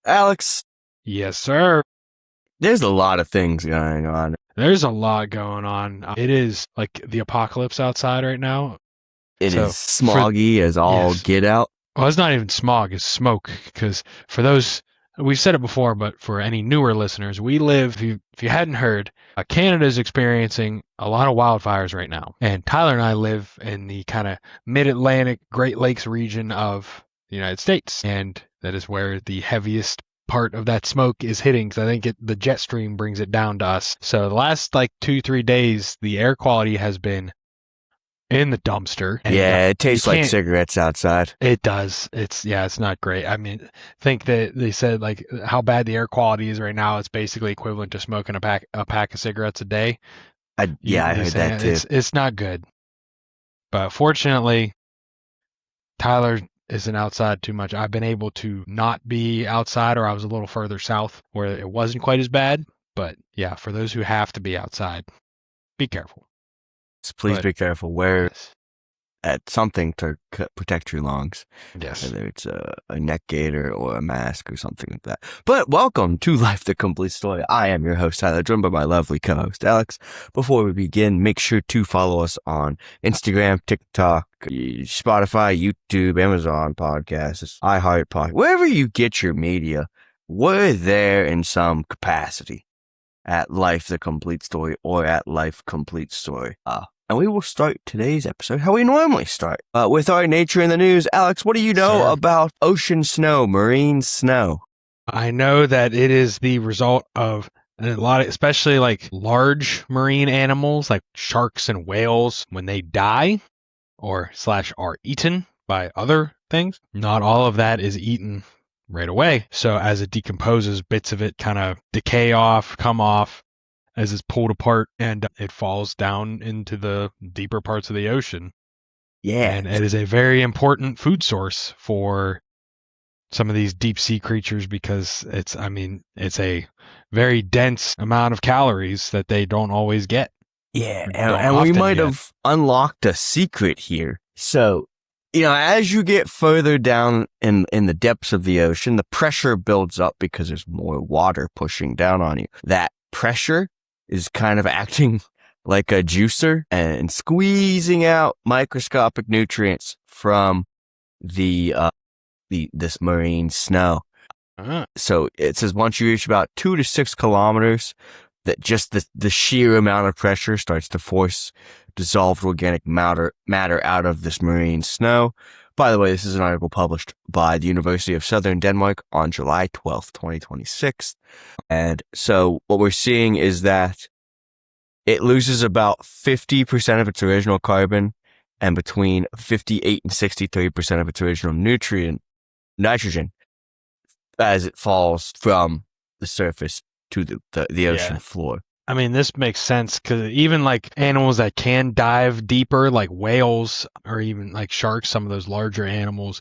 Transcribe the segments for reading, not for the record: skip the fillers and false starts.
Alex, Yes, sir. there's a lot of things going on. There's a lot going on. It is like the apocalypse outside right now. It is So for smoggy as all yes, get out. well, it's not even smog; it's smoke. Because for those, we've said it before, but for any newer listeners, we live. If you hadn't heard, Canada is experiencing a lot of wildfires right now, and Tyler and I live in the kind of mid-Atlantic Great Lakes region of the United States, and that is where the heaviest part of that smoke is hitting because I think the jet stream brings it down to us. So the last like 2-3 days, the air quality has been in the dumpster, and Yeah, it you tastes like can't. cigarettes outside. It does. It's not great. I mean, think that they said like how bad the air quality is right now. It's basically equivalent to smoking a pack of cigarettes a day. I They heard say that too. it's not good. But fortunately, Tyler isn't outside too much. I've been able to not be outside, or I was a little further south where it wasn't quite as bad. But yeah, for those who have to be outside, be careful. So please But be careful. Wear yes, something to protect your lungs, yes, whether it's a neck gaiter or a mask or something like that. But welcome to Life the Complete Story. I am your host, Tyler, joined by my lovely co-host, Alex. Before we begin, make sure to follow us on Instagram, TikTok, Spotify, YouTube, Amazon Podcasts, iHeart wherever you get your media. We're there in some capacity at Life the Complete Story or at Life Complete Story. And we will start today's episode how we normally start, with our nature in the news. Alex, what do you know sir. about ocean snow, marine snow? I know that it is the result of a lot of, especially like large marine animals like sharks and whales, when they die or slash are eaten by other things. Not all of that is eaten right away. So as it decomposes, bits of it kind of decay off, come off as it's pulled apart, and it falls down into the deeper parts of the ocean. Yeah, And it is a very important food source for some of these deep sea creatures because it's a very dense amount of calories that they don't always get, yeah, or don't and we often might get. have unlocked a secret here. So, as you get further down in the depths of the ocean, the pressure builds up because there's more water pushing down on you. That pressure is kind of acting like a juicer and squeezing out microscopic nutrients from this marine snow. Uh, So it says once you reach about 2 to 6 kilometers, that just the sheer amount of pressure starts to force dissolved organic matter out of this marine snow. By the way, this is an article published by the University of Southern Denmark on July 12th, 2026. And so what we're seeing is that it loses about 50% of its original carbon and between 58 and 63% of its original nitrogen as it falls from the surface to the ocean yeah. floor. I mean, this makes sense because even like animals that can dive deeper, like whales or even like sharks, some of those larger animals,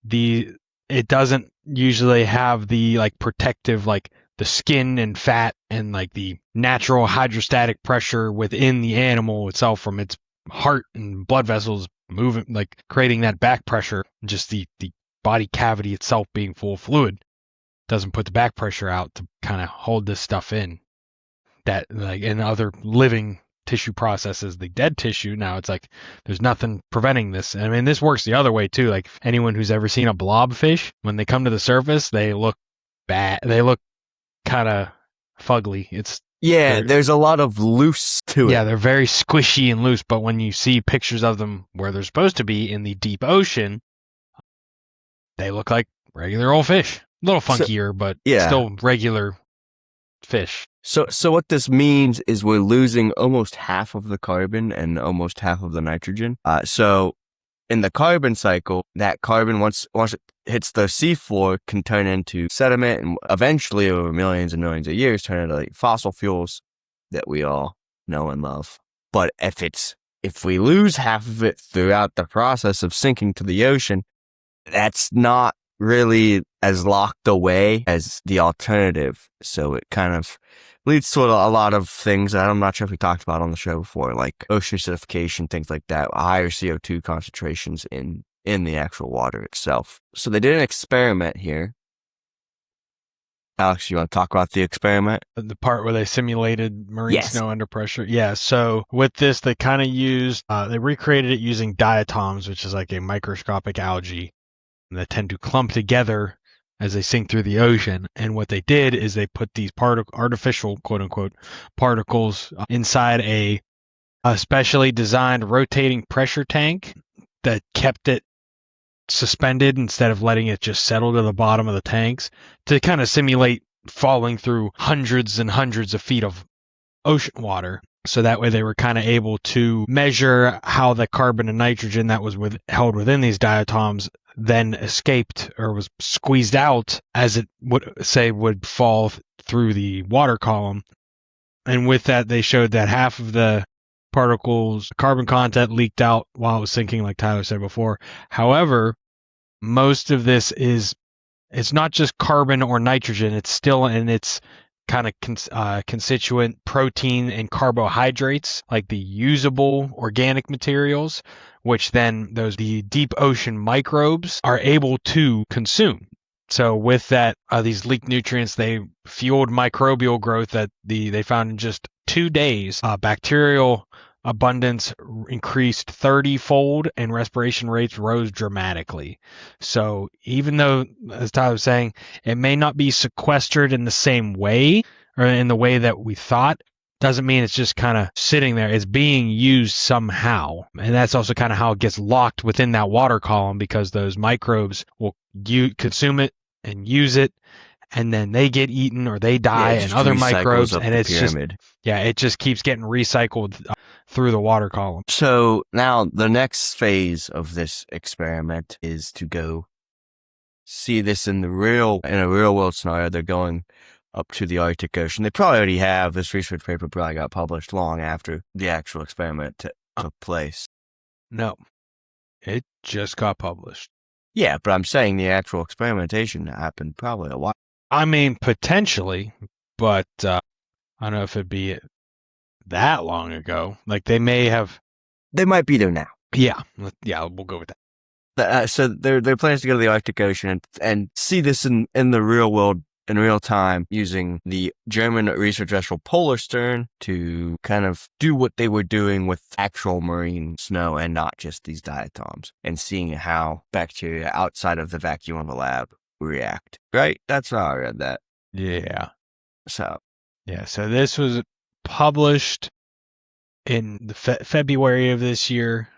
the it doesn't usually have the like protective, like the skin and fat and like the natural hydrostatic pressure within the animal itself from its heart and blood vessels moving, like creating that back pressure. Just the body cavity itself being full of fluid doesn't put the back pressure out to kind of hold this stuff in. That like in other living tissue processes, the dead tissue, now it's like there's nothing preventing this. I mean, this works the other way too. Like anyone who's ever seen a blobfish, when they come to the surface, they look bad. They look kind of fugly. Yeah, They're there's a lot of loose to yeah, it. they're very squishy and loose. But when you see pictures of them where they're supposed to be in the deep ocean, they look like regular old fish. A little So, funkier, but yeah. still regular fish. So what this means is we're losing almost half of the carbon and almost half of the nitrogen. So in the carbon cycle, that carbon, once it hits the seafloor, can turn into sediment and eventually, over millions and millions of years, turn into like fossil fuels that we all know and love. But if we lose half of it throughout the process of sinking to the ocean, that's not really as locked away as the alternative. So it kind of leads to a lot of things that I'm not sure if we talked about on the show before, like ocean acidification, things like that, higher CO2 concentrations in the actual water itself. So they did an experiment here Alex, you want to talk about the experiment? The part where they simulated marine Yes. snow under pressure. Yeah. So with this, they kind of used, they recreated it using diatoms, which is like a microscopic algae that tend to clump together as they sink through the ocean. And what they did is they put these artificial, quote unquote, particles inside a specially designed rotating pressure tank that kept it suspended instead of letting it just settle to the bottom of the tanks to kind of simulate falling through hundreds and hundreds of feet of ocean water. So that way they were kind of able to measure how the carbon and nitrogen that was held within these diatoms then escaped or was squeezed out as it would fall through the water column. And with that, they showed that half of the particles carbon content leaked out while it was sinking, like Tyler said before. However, most of this it's not just carbon or nitrogen. It's still in its kind of constituent protein and carbohydrates, like the usable organic materials, which then the deep ocean microbes are able to consume. So with that, these leaked nutrients, they fueled microbial growth that they found in just 2 days. Bacterial abundance increased 30-fold and respiration rates rose dramatically. So even though, as Tyler was saying, it may not be sequestered in the same way or in the way that we thought, doesn't mean it's just kind of sitting there. It's being used somehow. And that's also kind of how it gets locked within that water column, because those microbes will consume it and use it, and then they get eaten or they die, and other microbes, and it's it just keeps getting recycled through the water column. So now the next phase of this experiment is to go see this in a real world scenario. They're going up to the Arctic Ocean. They probably already have. This research paper probably got published long after the actual experiment took place. No, it just got published. Yeah, but I'm saying the actual experimentation happened probably a while. I mean, potentially, but I don't know if it'd be that long ago. Like they might be there now. Yeah, we'll go with that. So their plans to go to the Arctic Ocean and see this in the real world in real time, using the German research vessel Polarstern to kind of do what they were doing with actual marine snow and not just these diatoms, and seeing how bacteria outside of the vacuum of the lab react. Right? That's how I read that. Yeah. So this was published in the February of this year.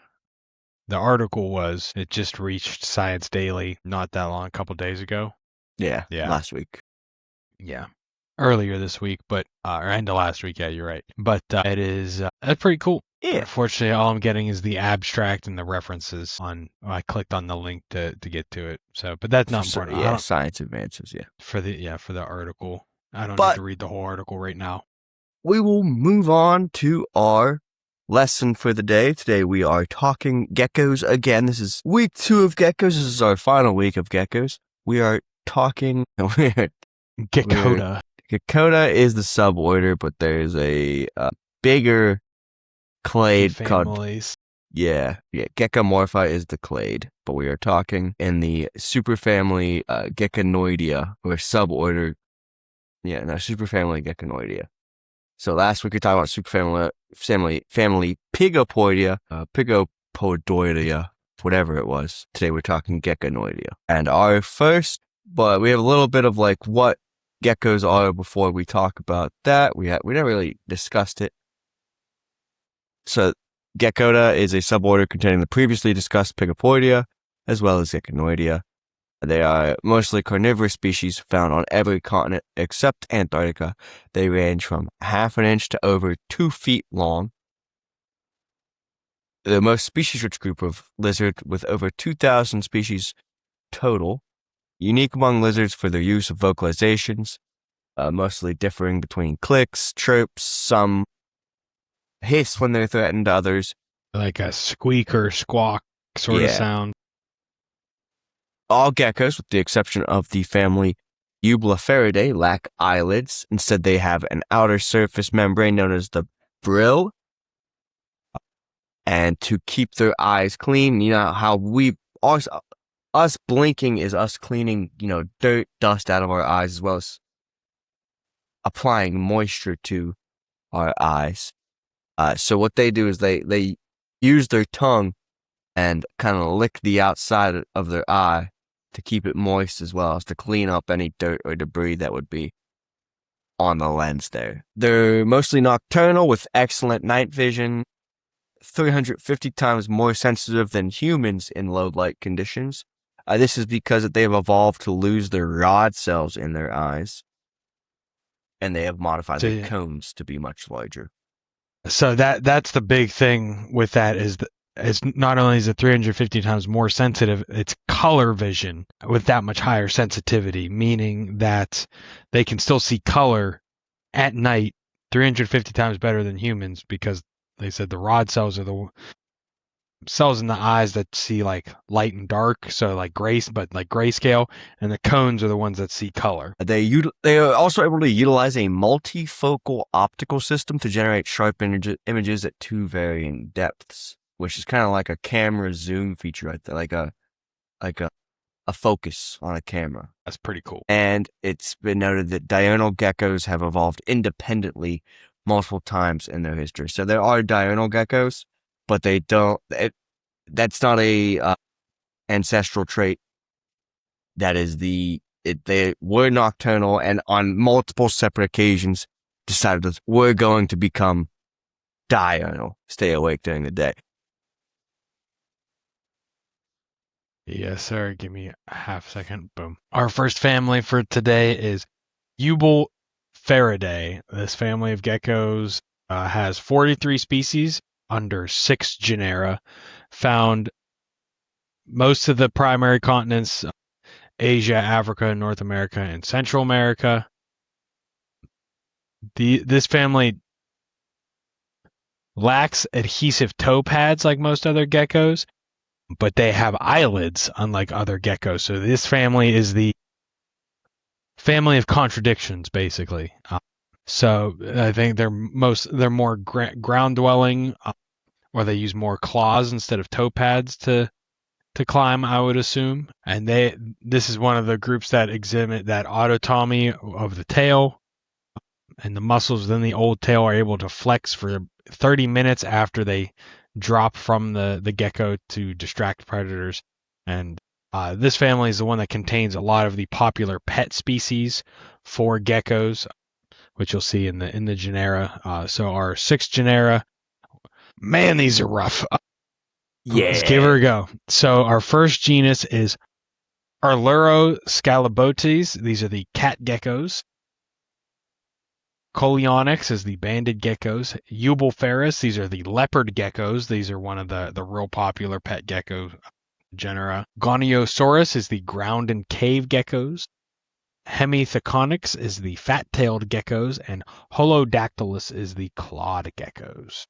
The article it just reached Science Daily not that long, a couple days ago. Yeah. Last week. Yeah. Earlier this week, but or end of last week. Yeah, you're right. But it is that's pretty cool. Yeah. Unfortunately, all I'm getting is the abstract and the references I clicked on the link to get to it. So, but that's not important. Yeah, Science Advances. Yeah. For the article, I don't need to read the whole article right now. We will move on to our lesson for the day. Today we are talking geckos again. This is week 2 of geckos. This is our final week of geckos. We are talking. Geckoda. Geckoda is the suborder, but there's a bigger clade called Geckomorpha is the clade, but we are talking in the superfamily Geckonoidea, or suborder. Superfamily Geckonoidea. So last week we talked about superfamily Pigopoidea, Pigopodoidea, whatever it was. Today we're talking Geckonoidea. And our first, but we have a little bit of like what geckos are before we talk about that. We never really discussed it. So Geckoda is a suborder containing the previously discussed Pigopoidea, as well as Geckonoidea. They are mostly carnivorous species found on every continent except Antarctica. They range from 1/2 inch to over 2 feet long. The most species-rich group of lizard with over 2,000 species total. Unique among lizards for their use of vocalizations, mostly differing between clicks, chirps, some hiss when they're threatened, others like a squeak or squawk sort of sound. All geckos, with the exception of the family Eublephaриdae, lack eyelids. Instead, they have an outer surface membrane known as the brill. And to keep their eyes clean, you know how us blinking is us cleaning, dirt, dust out of our eyes, as well as applying moisture to our eyes. So what they do is they use their tongue and kind of lick the outside of their eye to keep it moist, as well as to clean up any dirt or debris that would be on the lens there. They're mostly nocturnal with excellent night vision, 350 times more sensitive than humans in low light conditions. This is because they have evolved to lose their rod cells in their eyes, and they have modified their cones to be much larger. So that's the big thing with that is not only is it 350 times more sensitive, it's color vision with that much higher sensitivity, meaning that they can still see color at night 350 times better than humans, because they said the rod cells are the cells in the eyes that see like light and dark, so like grayscale, and the cones are the ones that see color. They are also able to utilize a multifocal optical system to generate sharp images at two varying depths, which is kind of like a camera zoom feature right there, like a focus on a camera. That's pretty cool. And it's been noted that diurnal geckos have evolved independently multiple times in their history. So there are diurnal geckos, but they don't. That's not a ancestral trait. That is they were nocturnal, and on multiple separate occasions decided that we're going to become diurnal, stay awake during the day. Yes, sir. Give me a half second. Boom. Our first family for today is Eublephaриdae. This family of geckos has 43 species under 6 genera, found most of the primary continents: Asia, Africa, North America, and Central America. This family lacks adhesive toe pads like most other geckos, but they have eyelids unlike other geckos. So this family is the family of contradictions, basically. So I think they're more ground dwelling, or they use more claws instead of toe pads to climb, I would assume. And this is one of the groups that exhibit that autotomy of the tail, and the muscles within the old tail are able to flex for 30 minutes after they drop from the gecko to distract predators. And this family is the one that contains a lot of the popular pet species for geckos, which you'll see in the genera. So our 6 genera, man, these are rough. Yeah. Let's give her a go. So our first genus is Arluroscalabotes. These are the cat geckos. Coleonyx is the banded geckos. Eublepharis, these are the leopard geckos. These are one of the real popular pet gecko genera. Goniosaurus is the ground and cave geckos. Hemitheconyx is the fat-tailed geckos, and Holodactylus is the clawed geckos.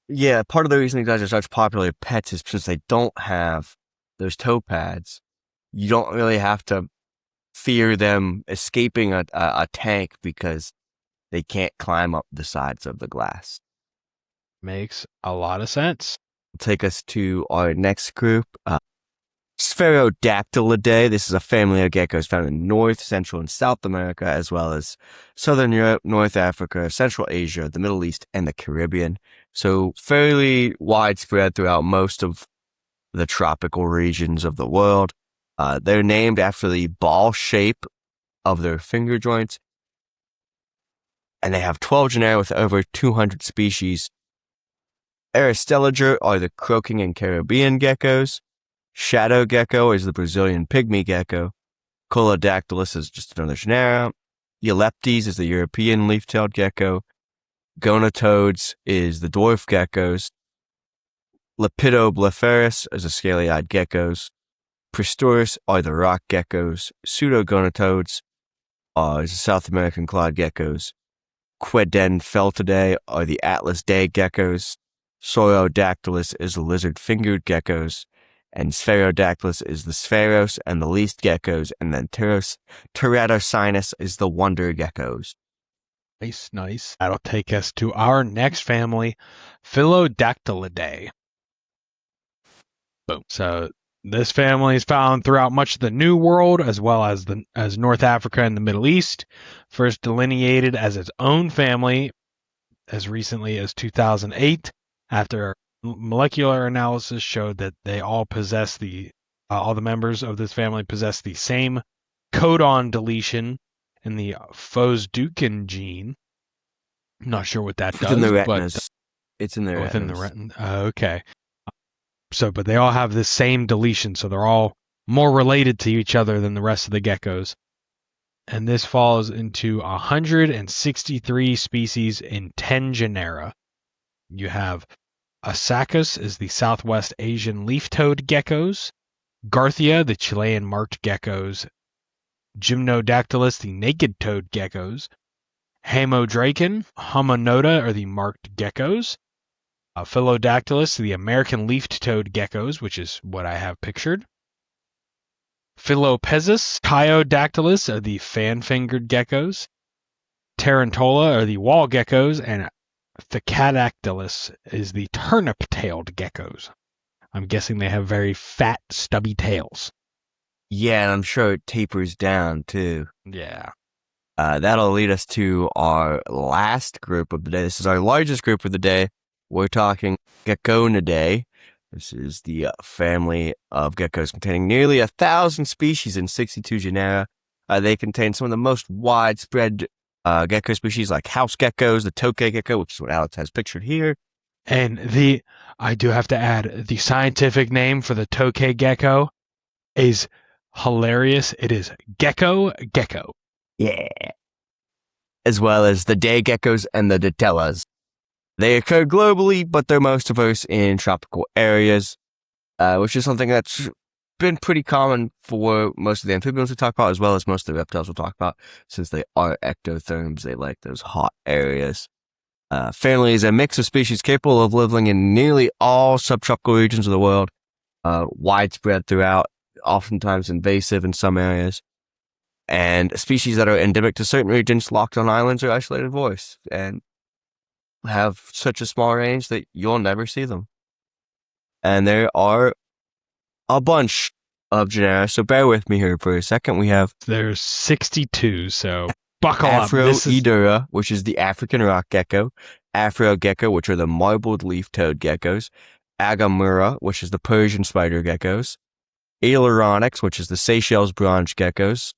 Yeah, part of the reason these guys are such popular pets is since they don't have those toe pads, you don't really have to fear them escaping a tank because they can't climb up the sides of the glass. Makes a lot of sense. Take us to our next group, Spherodactylidae. This is a family of geckos found in North, Central, and South America, as well as Southern Europe, North Africa, Central Asia, the Middle East, and the Caribbean. So fairly widespread throughout most of the tropical regions of the world. They're named after the ball shape of their finger joints, and they have 12 genera with over 200 species. Aristelager are the croaking and Caribbean geckos. Shadow gecko is the Brazilian pygmy gecko. Colodactylus is just another genera. Euleptes is the European leaf-tailed gecko. Gonatodes is the dwarf geckos. Lepidoblepharis is the scaly-eyed geckos. Prehistoric are the rock geckos. Pseudogonatodes is the South American clawed geckos. Quedenfeltidae are the Atlas day geckos. Saurodactylus is the lizard-fingered geckos. And Spherodactylus is the spheros and the least geckos. And then Teratosinus is the wonder geckos. Nice. That'll take us to our next family, Philodactylidae. Boom. So This family is found throughout much of the New World, as well as North Africa and the Middle East. First delineated as its own family as recently as 2008, after molecular analysis showed that they all possess all the members of this family possess the same codon deletion in the Fosduken gene. I'm not sure what that does. Within the retinas. It's in the within retinas. the retina. Okay. So, but they all have this same deletion, so they're all more related to each other than the rest of the geckos. And this falls into 163 species in 10 genera. You have Asacus is the Southwest Asian leaf-toed geckos, Garthia, the Chilean marked geckos, Gymnodactylus, the naked-toed geckos, Haemodraken, Homonota are the marked geckos, Philodactylus, the American leaf-toed geckos, which is what I have pictured, Philopezis, Chiodactylus are the fan-fingered geckos, Tarantola are the wall geckos, and Thecadactylus is the turnip-tailed geckos. I'm guessing they have very fat, stubby tails. Yeah, and I'm sure it tapers down, too. Yeah. That'll lead us to our last group of the day. This is our largest group of the day. We're talking Geckonidae. This is the family of geckos containing nearly 1,000 species in 62 genera. They contain some of the most widespread gecko species like house geckos, the tokay gecko, which is what Alex has pictured here. And I do have to add, the scientific name for the tokay gecko is hilarious. It is gecko. Yeah. As well as the day geckos and the datellas. They occur globally, but they're most diverse in tropical areas, which is something that's been pretty common for most of the amphibians we talk about, as well as most of the reptiles we'll talk about, since they are ectotherms. They like those hot areas. Family is a mix of species capable of living in nearly all subtropical regions of the world, widespread throughout, oftentimes invasive in some areas, and species that are endemic to certain regions, locked on islands or isolated forests, and have such a small range that you'll never see them. And there are a bunch of genera, so bear with me here for a second. There's 62, so buckle Afroedura, which is the African rock gecko, Afro gecko, which are the marbled leaf-toed geckos, Agamura, which is the Persian spider geckos, Aileronix, which is the Seychelles bronze geckos,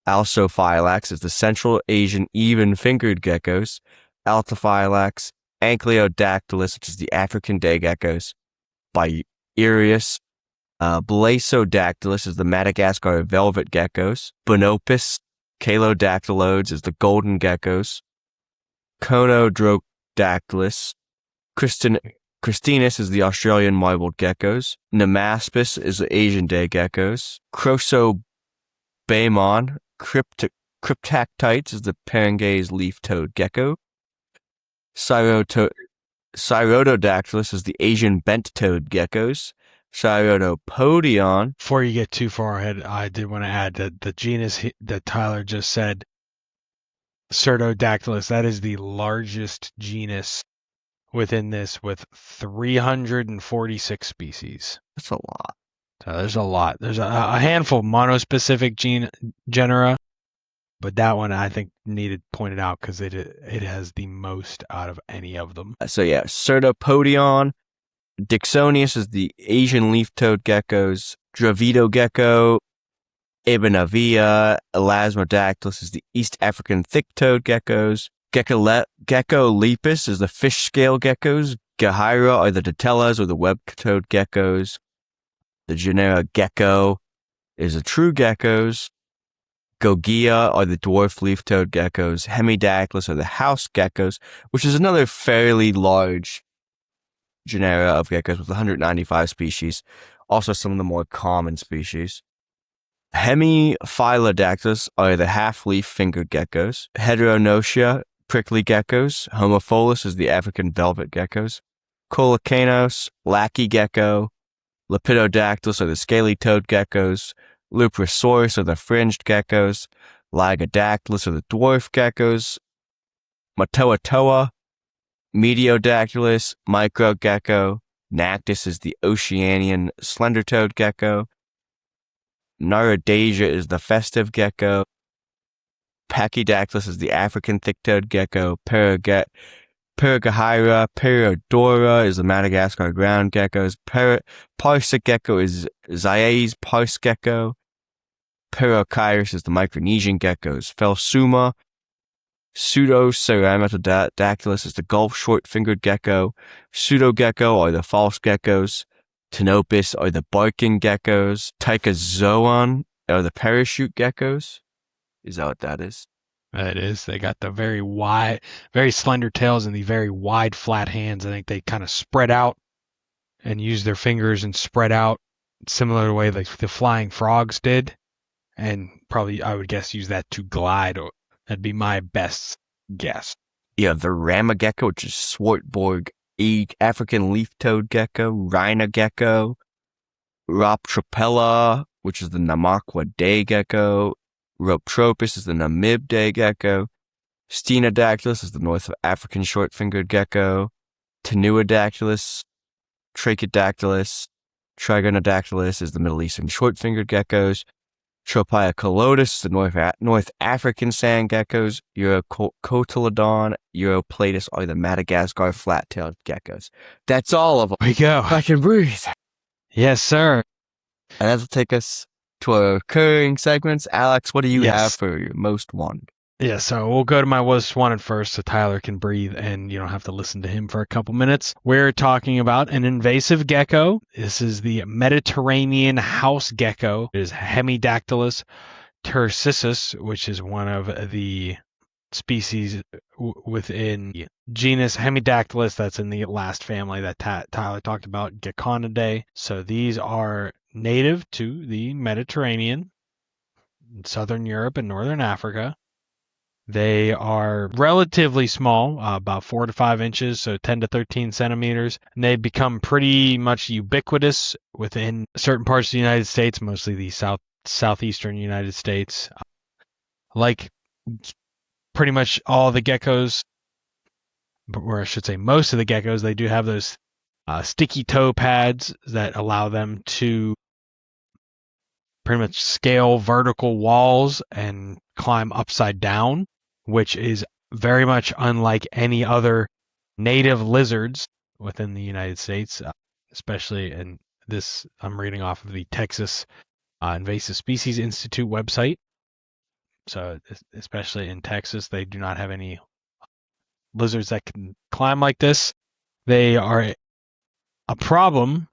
Alsophylax is the Central Asian even-fingered geckos, Altophylax, Ankyodactylus, which is the African day geckos, Biurius, Blasodactylus is the Madagascar velvet geckos, Bonopus, Calodactylodes is the golden geckos, Conodrocdactylus, Christinus is the Australian marbled geckos, Nemaspis is the Asian day geckos, Crosobamon, Cryptactites is the Parangay's leaf-toed gecko, Cyrtodactylus is the Asian bent-toed geckos, Cyrtopodion. Before you get too far ahead, I did want to add that the genus that Tyler just said, Cyrtodactylus, that is the largest genus within this, with 346 species. That's a lot. So there's a lot. There's a handful of monospecific genera, but that one I think needed pointed out because it has the most out of any of them. So yeah, Cyrtopodion. Dixonius is the Asian leaf-toed geckos, Dravido gecko, Ebenavia, Elasmodactylus is the East African thick-toed geckos, Geckolepis is the fish-scale geckos, Gahyra are the datellas or the web-toed geckos, the genera gecko is the true geckos, Gogia are the dwarf leaf-toed geckos, Hemidactylus are the house geckos, which is another fairly large genera of geckos with 195 species, also some of the more common species. Hemiphilodactylus are the half-leaf fingered geckos, Heteronotia, prickly geckos, Homophilus is the African velvet geckos, Colicanos, lackey gecko, Lepidodactylus are the scaly-toed geckos, Luprosaurus are the fringed geckos, Lygodactylus are the dwarf geckos, Matoatoa, Mediodactylus, microgecko, Nactus is the Oceanian slender-toed gecko. Narodasia is the festive gecko. Pachydaculus is the African thick-toed gecko. Paragyra, Periodora is the Madagascar ground geckos. Parsa gecko is Zaya's parse gecko. Perocyrus is the Micronesian geckos. Phelsuma, Pseudoceramotodactylus is the Gulf short-fingered gecko. Pseudogecko are the false geckos. Tenopus are the barking geckos. Tychozoon are the parachute geckos. Is that what that is? It is. They got the very wide, very slender tails and the very wide, flat hands. I think they kind of spread out and use their fingers and spread out, similar to the way the flying frogs did. And probably, I would guess, use that to glide. That'd be my best guess. Yeah, the Rama gecko, which is Swartborg, African leaf-toed gecko, Rhina gecko, Rhoptropella, which is the Namaqua day gecko, Rhoptropus is the Namib day gecko, Stenodactylus is the North African short-fingered gecko, Tenuodactylus, Trachyodactylus, Trigonodactylus is the Middle Eastern short-fingered geckos, Tropiacolotus, the North African sand geckos, Eurocotylodon, Europlatus are the Madagascar flat-tailed geckos. That's all of them. There we go. I can breathe. Yes, sir. And that'll take us to our recurring segments. Alex, what do you Yes. have for your most wanted? Yeah, so we'll go to my most wanted first so Tyler can breathe and you don't have to listen to him for a couple minutes. We're talking about an invasive gecko. This is the Mediterranean house gecko. It is Hemidactylus turcisus, which is one of the species within the genus Hemidactylus that's in the last family that Tyler talked about, Geckonidae. So these are native to the Mediterranean, Southern Europe, and Northern Africa. They are relatively small, about 4 to 5 inches, so 10 to 13 centimeters. And they become pretty much ubiquitous within certain parts of the United States, mostly the southeastern United States. Like pretty much all the geckos, or I should say most of the geckos, they do have those sticky toe pads that allow them to pretty much scale vertical walls and climb upside down, which is very much unlike any other native lizards within the United States, especially in this, I'm reading off of the Texas Invasive Species Institute website. So especially in Texas, they do not have any lizards that can climb like this. They are a problem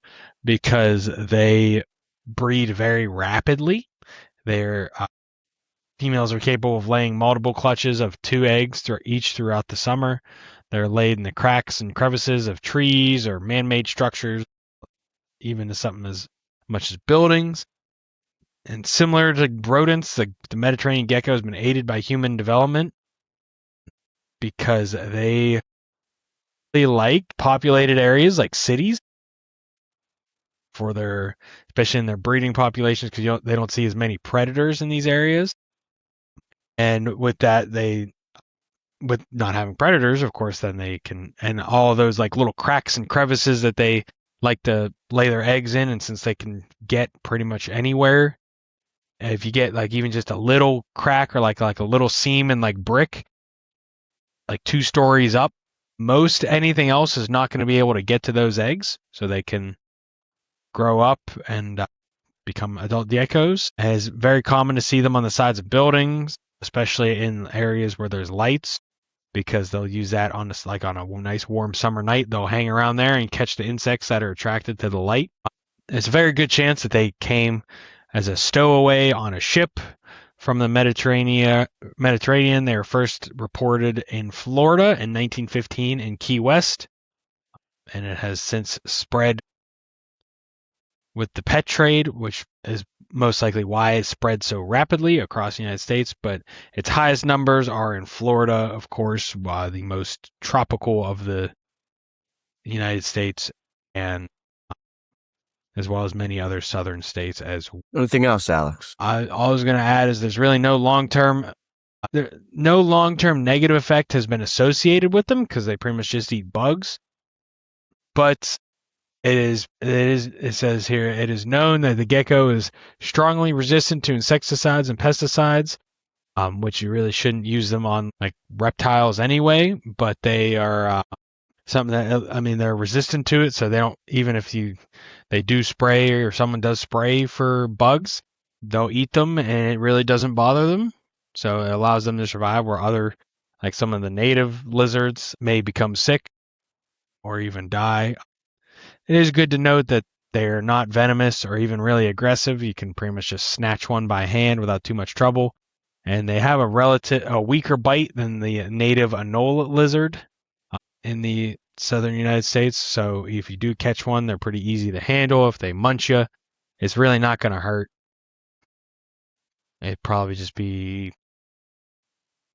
because they breed very rapidly. Their females are capable of laying multiple clutches of 2 eggs each throughout the summer. They're laid in the cracks and crevices of trees or man-made structures, even to something as much as buildings. And similar to rodents, the Mediterranean gecko has been aided by human development because they like populated areas like cities for their, especially in their breeding populations, because they don't see as many predators in these areas. And with that, with not having predators, of course, then they can, and all of those like little cracks and crevices that they like to lay their eggs in, and since they can get pretty much anywhere, if you get like even just a little crack or like a little seam in like brick, like 2 stories up, most anything else is not going to be able to get to those eggs, so they can grow up and become adult geckos. And it's very common to see them on the sides of buildings, especially in areas where there's lights, because they'll use that on a nice warm summer night. They'll hang around there and catch the insects that are attracted to the light. It's a very good chance that they came as a stowaway on a ship from the Mediterranean. They were first reported in Florida in 1915 in Key West, and it has since spread with the pet trade, which is most likely why it spread so rapidly across the United States. But its highest numbers are in Florida, of course, the most tropical of the United States, and as well as many other southern states as well. Anything else, Alex? All I was going to add is there's really no long-term negative effect has been associated with them because they pretty much just eat bugs. But It says here, it is known that the gecko is strongly resistant to insecticides and pesticides, which you really shouldn't use them on like reptiles anyway, but they are something that, I mean, they're resistant to it, so they don't, even if they do spray or someone does spray for bugs, they'll eat them and it really doesn't bother them. So it allows them to survive where other, like some of the native lizards may become sick or even die. It is good to note that they're not venomous or even really aggressive. You can pretty much just snatch one by hand without too much trouble. And they have a weaker bite than the native anola lizard in the southern United States. So if you do catch one, they're pretty easy to handle. If they munch you, it's really not going to hurt. It'd probably just be.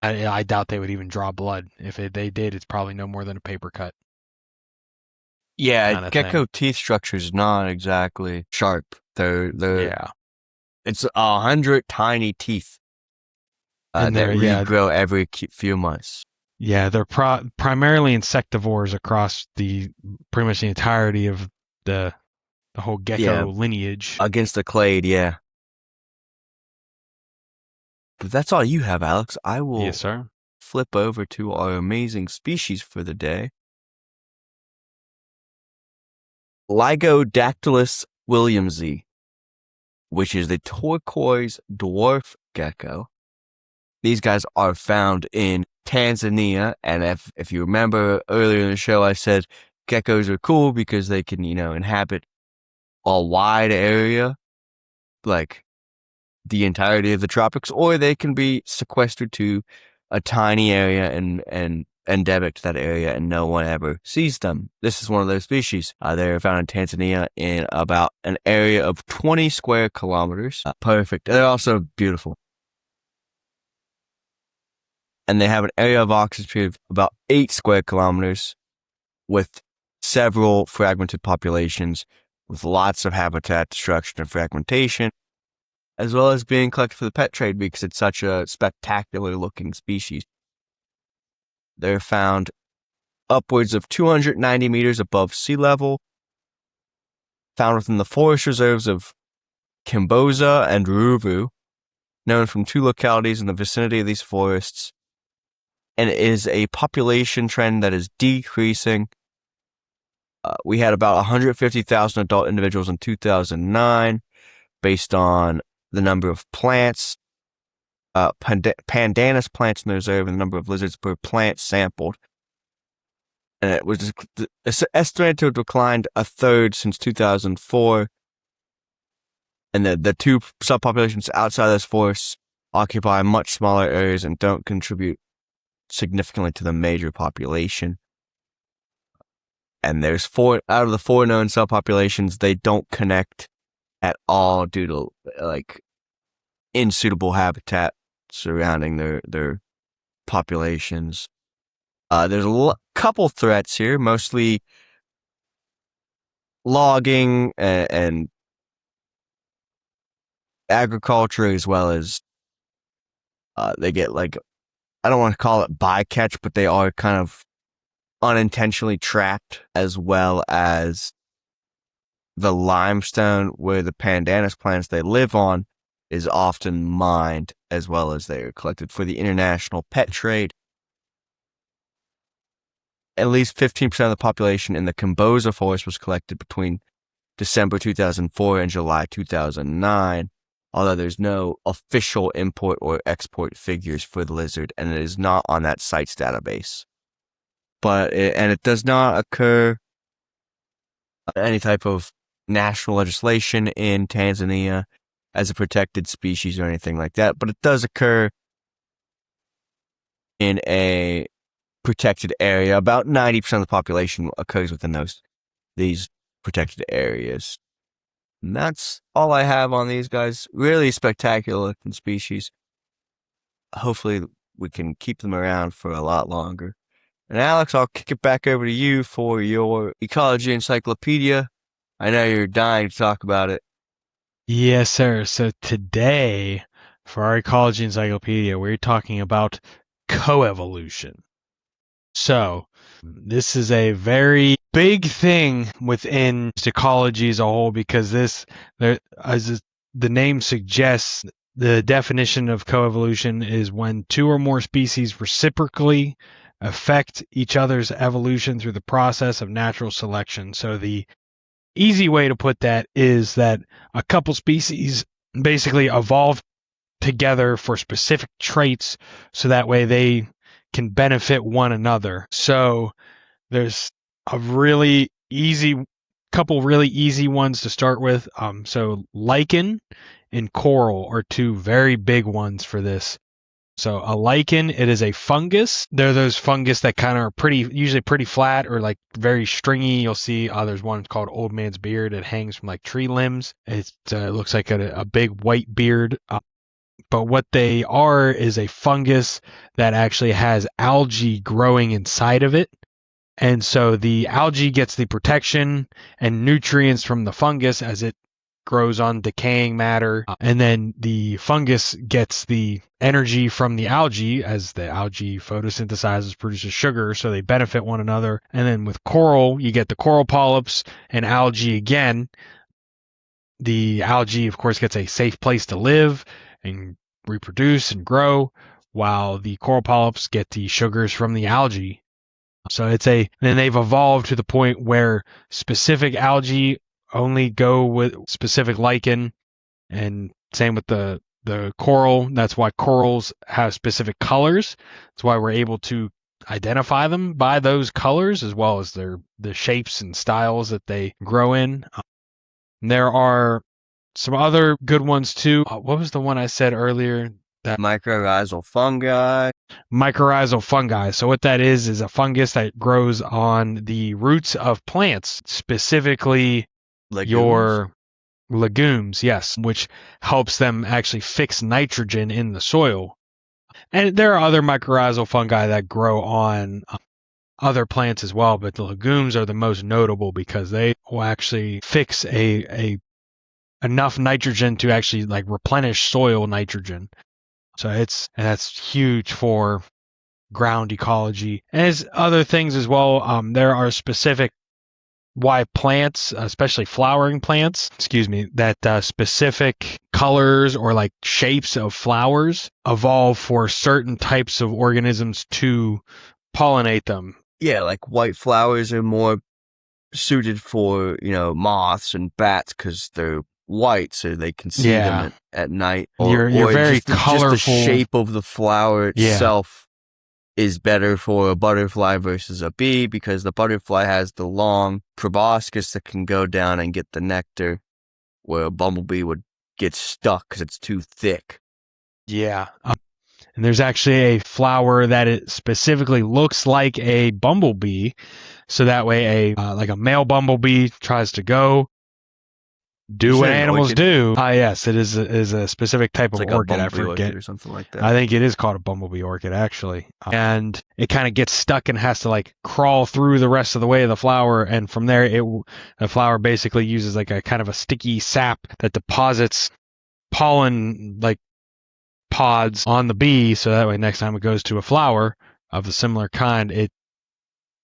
I doubt they would even draw blood. If they did, it's probably no more than a paper cut. Yeah, Kind of gecko thing. teeth structure is not exactly sharp. They're Yeah. It's 100 tiny teeth And that yeah, regrow every few months yeah, they're primarily insectivores across pretty much the entirety of the whole yeah, gecko lineage. against the clade. Yeah, but that's all you have, Alex. I will Yes, sir. flip over to our amazing species for the day. Lygodactylus williamsi, which is the turquoise dwarf gecko. These guys are found in Tanzania, and if you remember earlier in the show, I said geckos are cool because they can, inhabit a wide area, like the entirety of the tropics, or they can be sequestered to a tiny area and endemic to that area, and no one ever sees them. This is one of those species. They're found in Tanzania in about an area of 20 square kilometers. Perfect. They're also beautiful. And they have an area of occupancy of about 8 square kilometers with several fragmented populations with lots of habitat destruction and fragmentation, as well as being collected for the pet trade because it's such a spectacular looking species. They're found upwards of 290 meters above sea level, found within the forest reserves of Kimboza and Ruvu, known from 2 localities in the vicinity of these forests, and it is a population trend that is decreasing. We had about 150,000 adult individuals in 2009 based on the number of plants, pandanus plants in the reserve, and the number of lizards per plant sampled. And it was estimated to have declined a third since 2004. And the 2 subpopulations outside those forests occupy much smaller areas and don't contribute significantly to the major population. And there's 4 out of the 4 known subpopulations, they don't connect at all due to like unsuitable habitat surrounding their populations. There's a couple threats here, mostly logging and agriculture, as well as they get like, I don't want to call it bycatch, but they are kind of unintentionally trapped, as well as the limestone where the pandanus plants they live on is often mined, as well as they are collected for the international pet trade. At least 15% of the population in the Kimboza forest was collected between December 2004 and July 2009, although there's no official import or export figures for the lizard, and it is not on that site's database. But it does not occur any type of national legislation in Tanzania as a protected species or anything like that, but it does occur in a protected area. About 90% of the population occurs within these protected areas. And that's all I have on these guys. Really spectacular looking species. Hopefully we can keep them around for a lot longer. And Alex, I'll kick it back over to you for your ecology encyclopedia. I know you're dying to talk about it. Yes, sir. So today, for our ecology encyclopedia, we're talking about coevolution. So this is a very big thing within ecology as a whole, because as the name suggests, the definition of coevolution is when two or more species reciprocally affect each other's evolution through the process of natural selection. So the easy way to put that is that a couple species basically evolve together for specific traits so that way they can benefit one another. So there's a couple really easy ones to start with. So lichen and coral are two very big ones for this. So a lichen, it is a fungus. They're those fungus that kind of are usually pretty flat or like very stringy. You'll see there's one called old man's beard. It hangs from like tree limbs. It looks like a big white beard. But what they are is a fungus that actually has algae growing inside of it. And so the algae gets the protection and nutrients from the fungus as it grows on decaying matter. And then the fungus gets the energy from the algae as the algae photosynthesizes, produces sugar, so they benefit one another. And then with coral, you get the coral polyps and algae again. The algae, of course, gets a safe place to live and reproduce and grow, while the coral polyps get the sugars from the algae. So then they've evolved to the point where specific algae only go with specific lichen, and same with the coral. That's why corals have specific colors. That's why we're able to identify them by those colors, as well as the shapes and styles that they grow in. There are some other good ones too. What was the one I said earlier? Mycorrhizal fungi. Mycorrhizal fungi. So what that is a fungus that grows on the roots of plants, specifically your legumes, yes, which helps them actually fix nitrogen in the soil. And there are other mycorrhizal fungi that grow on other plants as well, but the legumes are the most notable because they will actually fix enough nitrogen to actually like replenish soil nitrogen. So that's huge for ground ecology. And there's other things as well. There are specific why plants, especially flowering plants, that specific colors or like shapes of flowers evolve for certain types of organisms to pollinate them. Yeah, like white flowers are more suited for, moths and bats because they're white, so they can see them at night. You're very colorful. Just the shape of the flower itself is better for a butterfly versus a bee, because the butterfly has the long proboscis that can go down and get the nectar, where a bumblebee would get stuck because it's too thick. Yeah. And there's actually a flower that it specifically looks like a bumblebee, so that way like a male bumblebee tries to go do what animals do. Yes, it is a specific type of like orchid. I forget orchid or something like that. I think it is called a bumblebee orchid, actually. And it kind of gets stuck and has to like crawl through the rest of the way of the flower, and from there the flower basically uses like a kind of a sticky sap that deposits pollen like pods on the bee, so that way next time it goes to a flower of a similar kind, it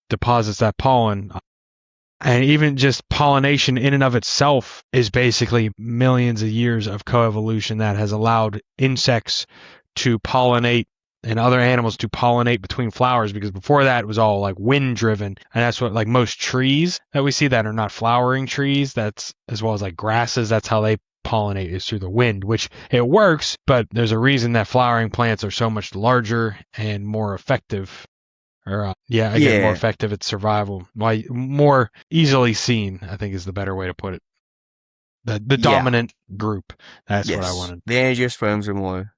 deposits that pollen. And even just pollination in and of itself is basically millions of years of coevolution that has allowed insects to pollinate and other animals to pollinate between flowers, because before that it was all like wind driven. And that's what like most trees that we see that are not flowering trees, that's as well as like grasses, that's how they pollinate, is through the wind, which it works, but there's a reason that flowering plants are so much larger and more effective. More effective at survival. Why more easily seen, I think, is the better way to put it. The dominant group. That's what I wanted. The angiosperms are more,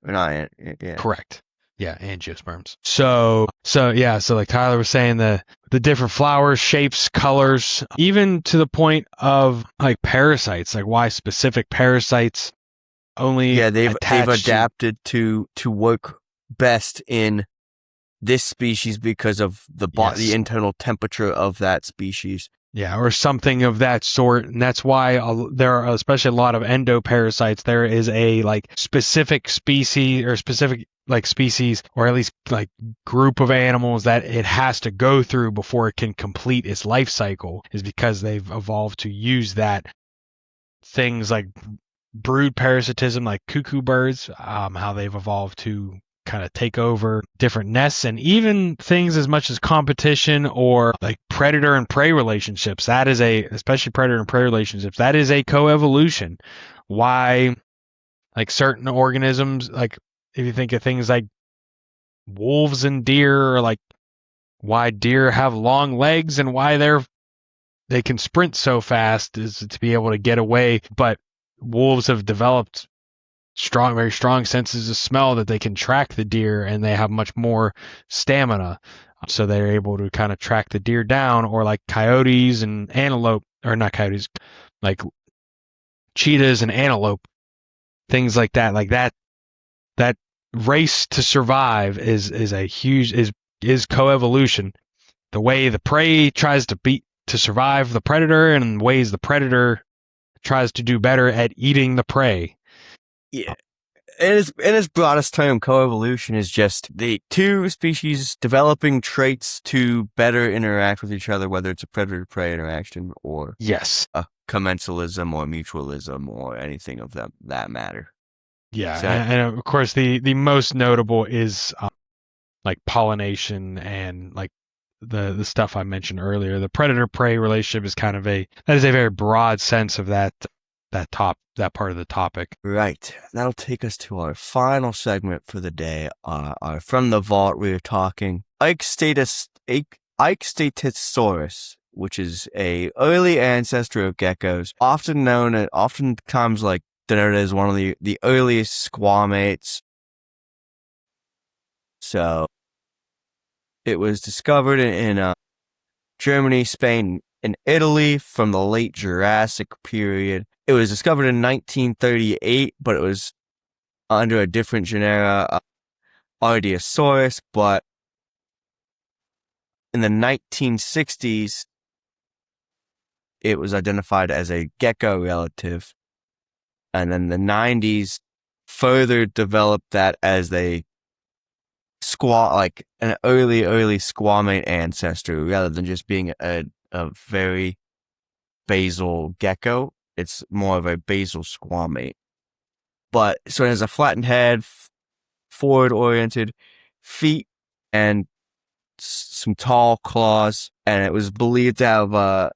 Correct. Yeah, angiosperms. So like Tyler was saying, the different flowers, shapes, colors, even to the point of like parasites, like why specific parasites only. Yeah, they've adapted to work best in this species because of the internal temperature of that species. Yeah, or something of that sort. And that's why there are especially a lot of endoparasites. There is a like specific species or specific like species, or at least like group of animals that it has to go through before it can complete its life cycle, is because they've evolved to use that. Things like brood parasitism, like cuckoo birds, how they've evolved to kind of take over different nests, and even things as much as competition or like predator and prey relationships. That is especially predator and prey relationships, that is a coevolution. Why, like certain organisms, like if you think of things like wolves and deer, or like why deer have long legs and why they can sprint so fast is to be able to get away, but wolves have developed very strong senses of smell that they can track the deer, and they have much more stamina, so they're able to kind of track the deer down. Or like coyotes and antelope, or not coyotes, like cheetahs and antelope, things like that. Like that race to survive is a huge is coevolution. The way the prey tries to survive the predator, and ways the predator tries to do better at eating the prey. Yeah. In its broadest term, coevolution is just the two species developing traits to better interact with each other, whether it's a predator-prey interaction or Yes, a commensalism or mutualism or anything of that matter. yeah, So, and of course the most notable is like pollination, and like the stuff I mentioned earlier. The predator-prey relationship is kind of that is a very broad sense of that part of the topic. right. That'll take us to our final segment for the day. Our from the vault, we are talking Ike Statisaurus, which is a early ancestor of geckos, oftentimes like denoted as one of the earliest squamates. So it was discovered in Germany, Spain, and Italy from the late Jurassic period. It was discovered in 1938, but it was under a different genera, Ardiosaurus. But in the 1960s, it was identified as a gecko relative. And then the 90s further developed that as like an early squamate ancestor, rather than just being a very basal gecko. It's more of a basal squamate. But so it has a flattened head, forward-oriented feet, and some tall claws. And it was believed to have a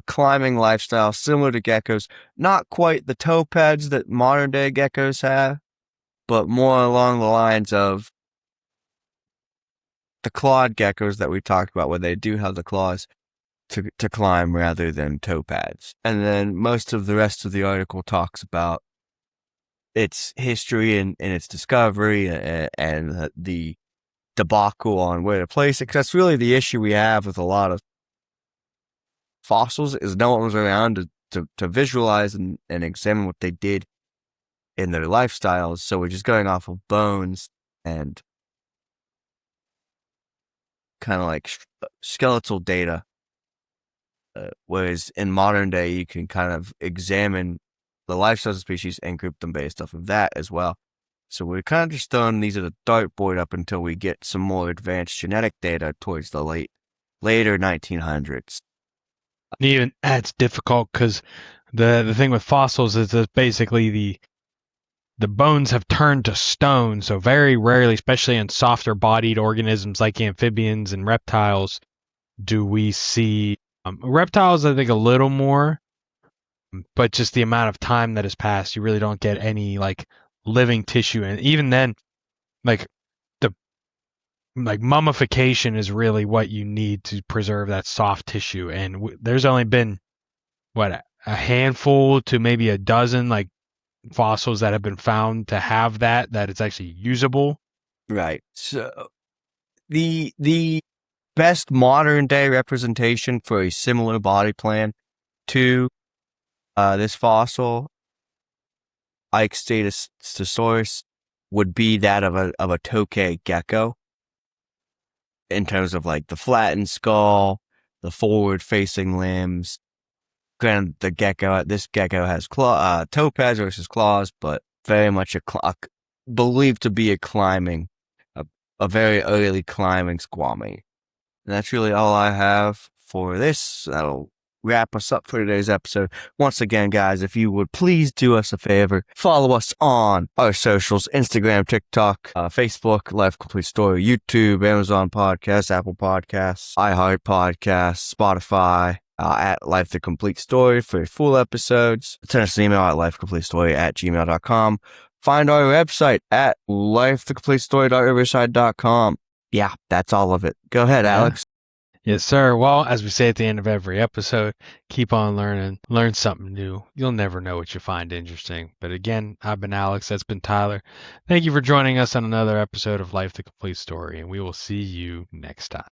climbing lifestyle similar to geckos. Not quite the toe pads that modern-day geckos have, but more along the lines of the clawed geckos that we talked about, where they do have the claws to climb rather than toe pads. And then most of the rest of the article talks about its history and its discovery and the debacle on where to place it. Because that's really the issue we have with a lot of fossils, is no one was around to visualize and examine what they did in their lifestyles. So we're just going off of bones and kind of like skeletal data. Whereas in modern day, you can kind of examine the lifestyles of species and group them based off of that as well. So we're kind of just throwing these at a dartboard up until we get some more advanced genetic data towards the later 1900s. Even that's difficult, because the thing with fossils is that basically the bones have turned to stone. So very rarely, especially in softer bodied organisms like amphibians and reptiles, do we see reptiles. I think a little more, but just the amount of time that has passed, you really don't get any like living tissue. And even then, like mummification is really what you need to preserve that soft tissue. And there's only been a handful to maybe a dozen like fossils that have been found to have that it's actually usable. Right. So the best modern day representation for a similar body plan to this fossil, Ike Statisaurus, would be that of a tokay gecko, in terms of like the flattened skull, the forward facing limbs. Granted, this gecko has toe pads versus claws, but very much believed to be a climbing a very early climbing squammy. And that's really all I have for this. That'll wrap us up for today's episode. Once again, guys, if you would please do us a favor, follow us on our socials, Instagram, TikTok, Facebook, Life Complete Story, YouTube, Amazon Podcasts, Apple Podcasts, iHeart Podcasts, Spotify, at Life the Complete Story for full episodes. Send us an email at lifecompletestory@gmail.com. Find our website at lifethecompletestory.riverside.com. Yeah, that's all of it. Go ahead, Alex. Yes, sir. Well, as we say at the end of every episode, keep on learning. Learn something new. You'll never know what you find interesting. But again, I've been Alex. That's been Tyler. Thank you for joining us on another episode of Life the Complete Story, and we will see you next time.